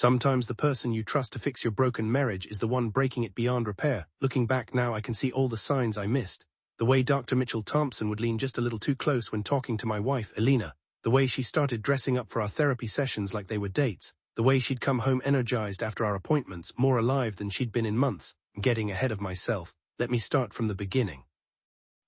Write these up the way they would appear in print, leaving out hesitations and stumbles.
Sometimes the person you trust to fix your broken marriage is the one breaking it beyond repair. Looking back now, I can see all the signs I missed. The way Dr. Mitchell Thompson would lean just a little too close when talking to my wife, Elena. The way she started dressing up for our therapy sessions like they were dates. The way she'd come home energized after our appointments, more alive than she'd been in months. I'm getting ahead of myself. Let me start from the beginning.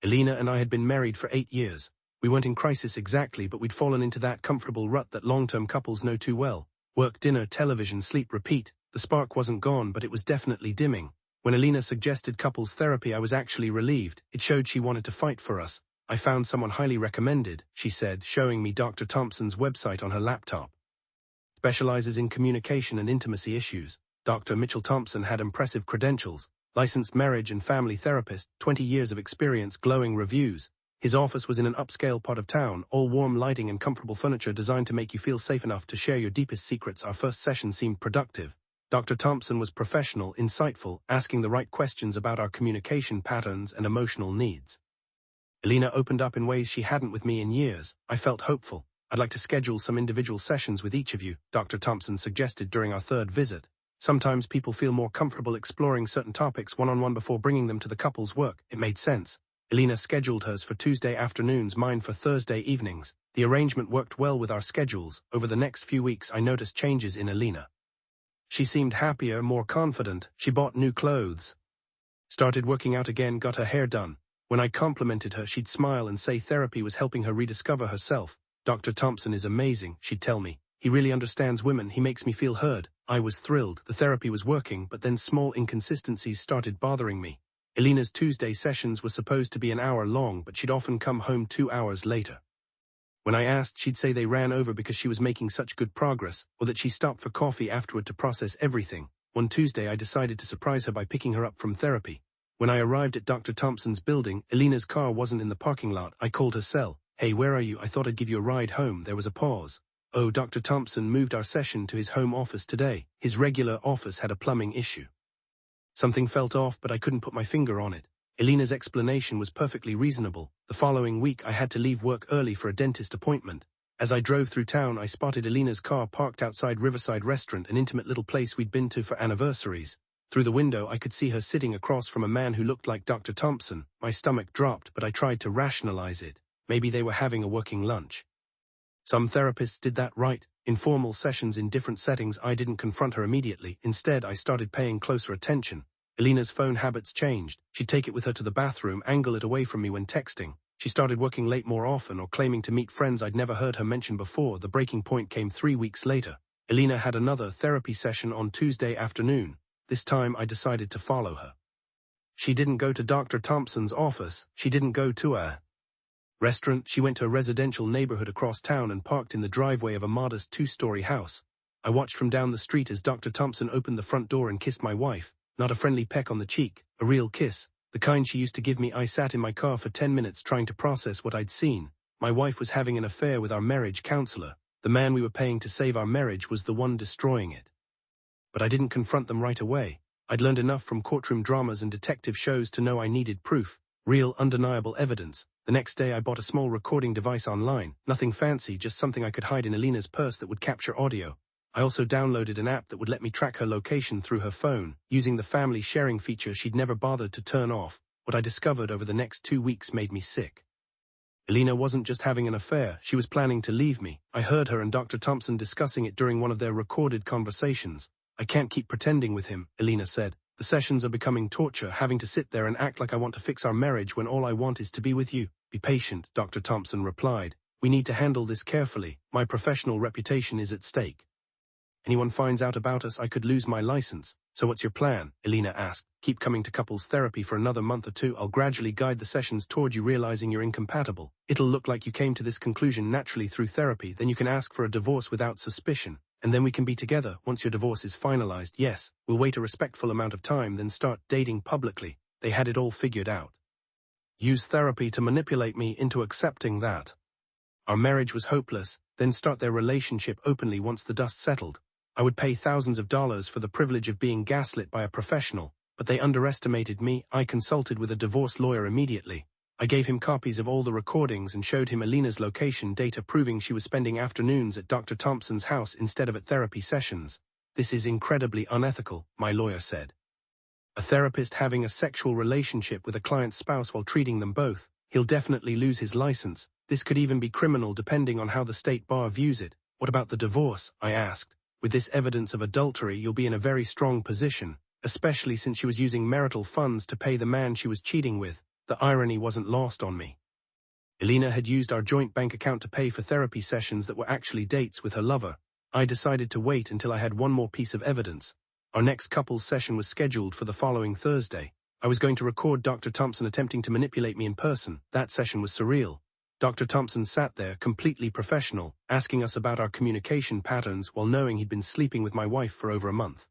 Elena and I had been married for 8 years. We weren't in crisis exactly, but we'd fallen into that comfortable rut that long-term couples know too well. Work, dinner, television, sleep, repeat. The spark wasn't gone, but it was definitely dimming. When Elena suggested couples therapy, I was actually relieved. It showed she wanted to fight for us. I found someone highly recommended, she said, showing me Dr. Thompson's website on her laptop. Specializes in communication and intimacy issues. Dr. Mitchell Thompson had impressive credentials. Licensed marriage and family therapist, 20 years of experience, glowing reviews. His office was in an upscale part of town, all warm lighting and comfortable furniture designed to make you feel safe enough to share your deepest secrets. Our first session seemed productive. Dr. Thompson was professional, insightful, asking the right questions about our communication patterns and emotional needs. Elena opened up in ways she hadn't with me in years. I felt hopeful. I'd like to schedule some individual sessions with each of you, Dr. Thompson suggested during our third visit. Sometimes people feel more comfortable exploring certain topics one-on-one before bringing them to the couple's work. It made sense. Elena scheduled hers for Tuesday afternoons, mine for Thursday evenings. The arrangement worked well with our schedules. Over the next few weeks, I noticed changes in Elena. She seemed happier, more confident. She bought new clothes. Started working out again, got her hair done. When I complimented her, she'd smile and say therapy was helping her rediscover herself. Dr. Thompson is amazing, she'd tell me. He really understands women. He makes me feel heard. I was thrilled. The therapy was working, but then small inconsistencies started bothering me. Elena's Tuesday sessions were supposed to be an hour long, but she'd often come home 2 hours later. When I asked, she'd say they ran over because she was making such good progress, or that she stopped for coffee afterward to process everything. One Tuesday, I decided to surprise her by picking her up from therapy. When I arrived at Dr. Thompson's building, Elena's car wasn't in the parking lot. I called her cell. "Hey, where are you? I thought I'd give you a ride home." There was a pause. "Oh, Dr. Thompson moved our session to his home office today. His regular office had a plumbing issue." Something felt off, but I couldn't put my finger on it. Elena's explanation was perfectly reasonable. The following week, I had to leave work early for a dentist appointment. As I drove through town, I spotted Elena's car parked outside Riverside Restaurant, an intimate little place we'd been to for anniversaries. Through the window, I could see her sitting across from a man who looked like Dr. Thompson. My stomach dropped, but I tried to rationalize it. Maybe they were having a working lunch. Some therapists did that right. Informal sessions in different settings. I didn't confront her immediately. Instead, I started paying closer attention. Elena's phone habits changed. She'd take it with her to the bathroom, angle it away from me when texting. She started working late more often or claiming to meet friends I'd never heard her mention before. The breaking point came 3 weeks later. Elena had another therapy session on Tuesday afternoon. This time, I decided to follow her. She didn't go to Dr. Thompson's office. She didn't go to a restaurant. She went to a residential neighborhood across town and parked in the driveway of a modest 2-story house. I watched from down the street as Dr. Thompson opened the front door and kissed my wife. Not a friendly peck on the cheek, a real kiss. The kind she used to give me. I sat in my car for 10 minutes trying to process what I'd seen. My wife was having an affair with our marriage counselor. The man we were paying to save our marriage was the one destroying it. But I didn't confront them right away. I'd learned enough from courtroom dramas and detective shows to know I needed proof. Real, undeniable evidence. The next day I bought a small recording device online. Nothing fancy, just something I could hide in Elena's purse that would capture audio. I also downloaded an app that would let me track her location through her phone, using the family sharing feature she'd never bothered to turn off. What I discovered over the next 2 weeks made me sick. Elena wasn't just having an affair, she was planning to leave me. I heard her and Dr. Thompson discussing it during one of their recorded conversations. "I can't keep pretending with him," Elena said. "The sessions are becoming torture, having to sit there and act like I want to fix our marriage when all I want is to be with you." "Be patient," Dr. Thompson replied. "We need to handle this carefully. My professional reputation is at stake. Anyone finds out about us, I could lose my license." "So what's your plan?" Elena asked. "Keep coming to couples therapy for another month or 2. I'll gradually guide the sessions toward you realizing you're incompatible. It'll look like you came to this conclusion naturally through therapy. Then you can ask for a divorce without suspicion. And then we can be together once your divorce is finalized. Yes, we'll wait a respectful amount of time, then start dating publicly." They had it all figured out. Use therapy to manipulate me into accepting that our marriage was hopeless, then start their relationship openly once the dust settled. I would pay thousands of dollars for the privilege of being gaslit by a professional, but they underestimated me. I consulted with a divorce lawyer immediately. I gave him copies of all the recordings and showed him Elena's location data proving she was spending afternoons at Dr. Thompson's house instead of at therapy sessions. This is incredibly unethical, my lawyer said. A therapist having a sexual relationship with a client's spouse while treating them both, he'll definitely lose his license. This could even be criminal depending on how the state bar views it. What about the divorce? I asked. With this evidence of adultery, you'll be in a very strong position, especially since she was using marital funds to pay the man she was cheating with. The irony wasn't lost on me. Elena had used our joint bank account to pay for therapy sessions that were actually dates with her lover. I decided to wait until I had one more piece of evidence. Our next couples session was scheduled for the following Thursday. I was going to record Dr. Thompson attempting to manipulate me in person. That session was surreal. Dr. Thompson sat there, completely professional, asking us about our communication patterns while knowing he'd been sleeping with my wife for over a month.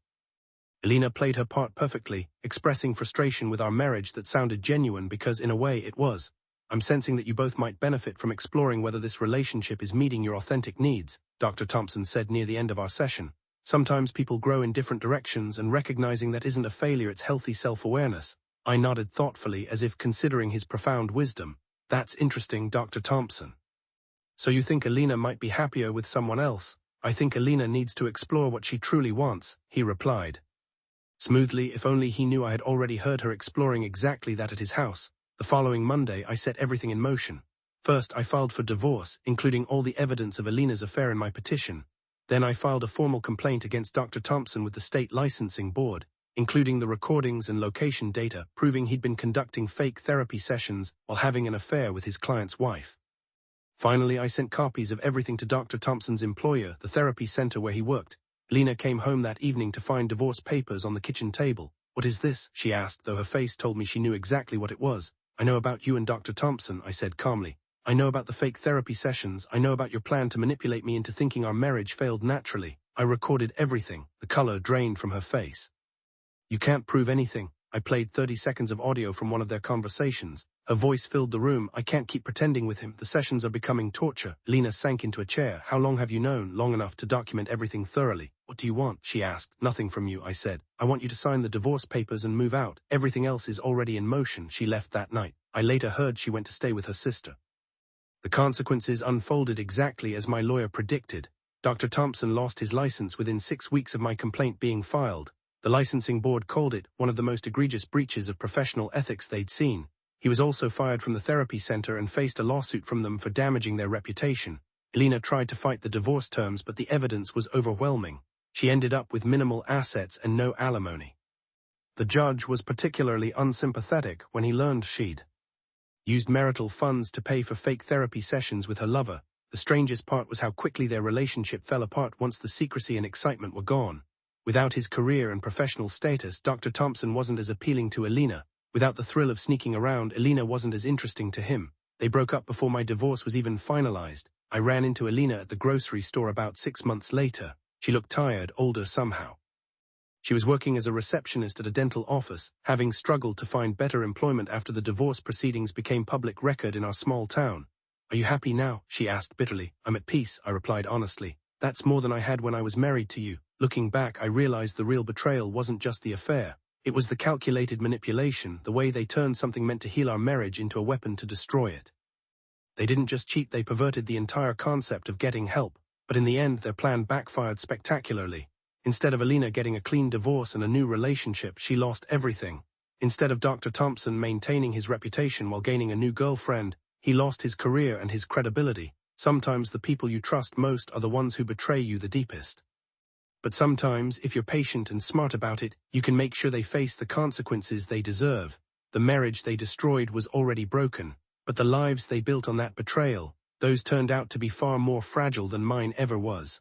Elena played her part perfectly, expressing frustration with our marriage that sounded genuine because in a way it was. I'm sensing that you both might benefit from exploring whether this relationship is meeting your authentic needs, Dr. Thompson said near the end of our session. Sometimes people grow in different directions, and recognizing that isn't a failure, it's healthy self-awareness. I nodded thoughtfully as if considering his profound wisdom. That's interesting, Dr. Thompson. So you think Elena might be happier with someone else? I think Elena needs to explore what she truly wants, he replied. Smoothly, if only he knew I had already heard her exploring exactly that at his house. The following Monday, I set everything in motion. First, I filed for divorce, including all the evidence of Elena's affair in my petition. Then I filed a formal complaint against Dr. Thompson with the state licensing board, including the recordings and location data proving he'd been conducting fake therapy sessions while having an affair with his client's wife. Finally, I sent copies of everything to Dr. Thompson's employer, the therapy center where he worked. Elena came home that evening to find divorce papers on the kitchen table. What is this? She asked, though her face told me she knew exactly what it was. I know about you and Dr. Thompson, I said calmly. I know about the fake therapy sessions. I know about your plan to manipulate me into thinking our marriage failed naturally. I recorded everything. The color drained from her face. You can't prove anything. I played 30 seconds of audio from one of their conversations. Her voice filled the room. I can't keep pretending with him. The sessions are becoming torture. Lena sank into a chair. How long have you known? Long enough to document everything thoroughly. What do you want? She asked. Nothing from you, I said. I want you to sign the divorce papers and move out. Everything else is already in motion. She left that night. I later heard she went to stay with her sister. The consequences unfolded exactly as my lawyer predicted. Dr. Thompson lost his license within 6 weeks of my complaint being filed. The licensing board called it one of the most egregious breaches of professional ethics they'd seen. He was also fired from the therapy center and faced a lawsuit from them for damaging their reputation. Elena tried to fight the divorce terms, but the evidence was overwhelming. She ended up with minimal assets and no alimony. The judge was particularly unsympathetic when he learned she'd used marital funds to pay for fake therapy sessions with her lover. The strangest part was how quickly their relationship fell apart once the secrecy and excitement were gone. Without his career and professional status, Dr. Thompson wasn't as appealing to Elena. Without the thrill of sneaking around, Elena wasn't as interesting to him. They broke up before my divorce was even finalized. I ran into Elena at the grocery store about 6 months later. She looked tired, older somehow. She was working as a receptionist at a dental office, having struggled to find better employment after the divorce proceedings became public record in our small town. Are you happy now? She asked bitterly. I'm at peace, I replied honestly. That's more than I had when I was married to you. Looking back, I realized the real betrayal wasn't just the affair. It was the calculated manipulation, the way they turned something meant to heal our marriage into a weapon to destroy it. They didn't just cheat, they perverted the entire concept of getting help. But in the end, their plan backfired spectacularly. Instead of Elena getting a clean divorce and a new relationship, she lost everything. Instead of Dr. Thompson maintaining his reputation while gaining a new girlfriend, he lost his career and his credibility. Sometimes the people you trust most are the ones who betray you the deepest. But sometimes, if you're patient and smart about it, you can make sure they face the consequences they deserve. The marriage they destroyed was already broken, but the lives they built on that betrayal, those turned out to be far more fragile than mine ever was.